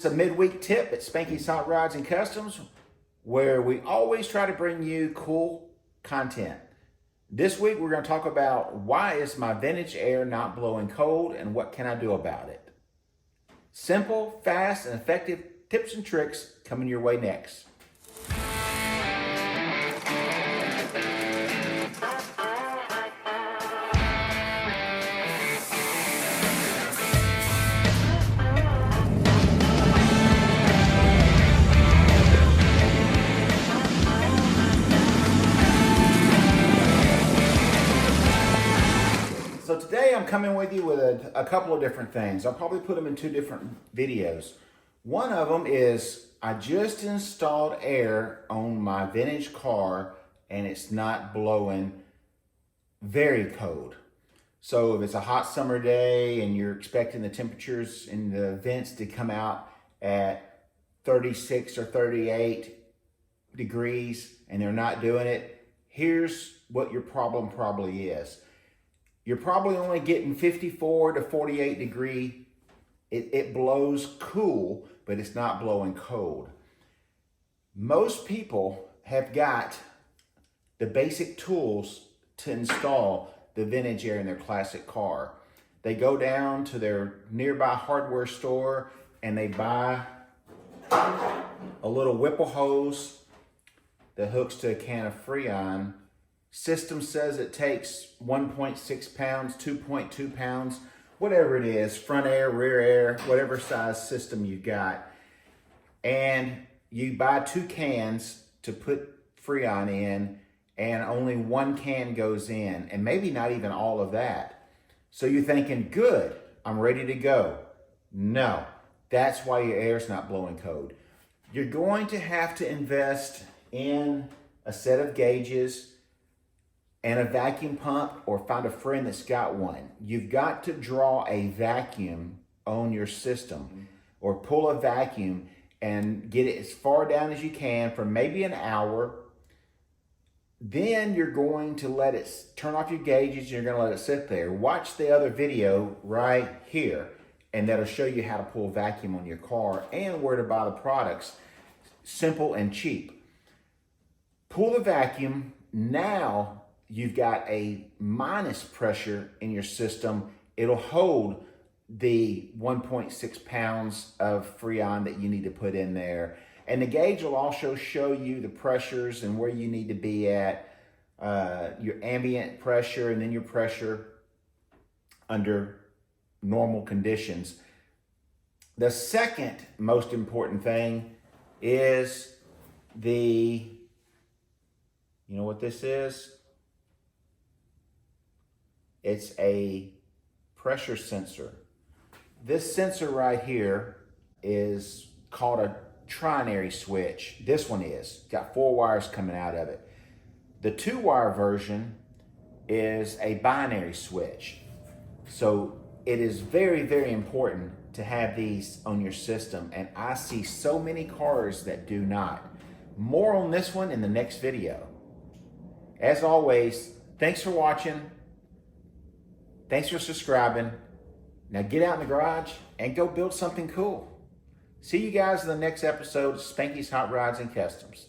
It's a midweek tip at Spanky's Hot Rods and Customs, where we always try to bring you cool content. This week we're going to talk about why is my vintage air not blowing cold and what can I do about it. Simple, fast, and effective tips and tricks coming your way next. So today I'm coming with you with a couple of different things. I'll probably put them in two different videos. One of them is I just installed air on my vintage car and it's not blowing very cold. So if it's a hot summer day and you're expecting the temperatures in the vents to come out at 36 or 38 degrees and they're not doing it, here's what your problem probably is. You're probably only getting 54 to 48 degree. It blows cool, but it's not blowing cold. Most people have got the basic tools to install the vintage air in their classic car. They go down to their nearby hardware store and they buy a little Whipple hose that hooks to a can of Freon. System says it takes 1.6 pounds, 2.2 pounds, whatever it is, front air, rear air, whatever size system you got. And you buy 2 cans to put Freon in, and only 1 can goes in, and maybe not even all of that. So you're thinking, good, I'm ready to go. No, that's why your air's not blowing cold. You're going to have to invest in a set of gauges and a vacuum pump, or find a friend that's got one. You've got to draw a vacuum on your system or pull a vacuum and get it as far down as you can for maybe an hour. Then you're going to let it turn off your gauges and you're going to let it sit there. Watch the other video right here and that'll show you how to pull a vacuum on your car and where to buy the products. Simple and cheap. Pull the vacuum. Now you've got a minus pressure in your system. It'll hold the 1.6 pounds of Freon that you need to put in there. And the gauge will also show you the pressures and where you need to be at, your ambient pressure and then your pressure under normal conditions. The second most important thing is you know what this is? It's a pressure sensor. This sensor right here is called a trinary switch. This one is. Got 4 wires coming out of it. The 2-wire version is a binary switch. So it is very, very important to have these on your system. And I see so many cars that do not. More on this one in the next video. As always, thanks for watching. Thanks for subscribing. Now get out in the garage and go build something cool. See you guys in the next episode of Spanky's Hot Rods and Customs.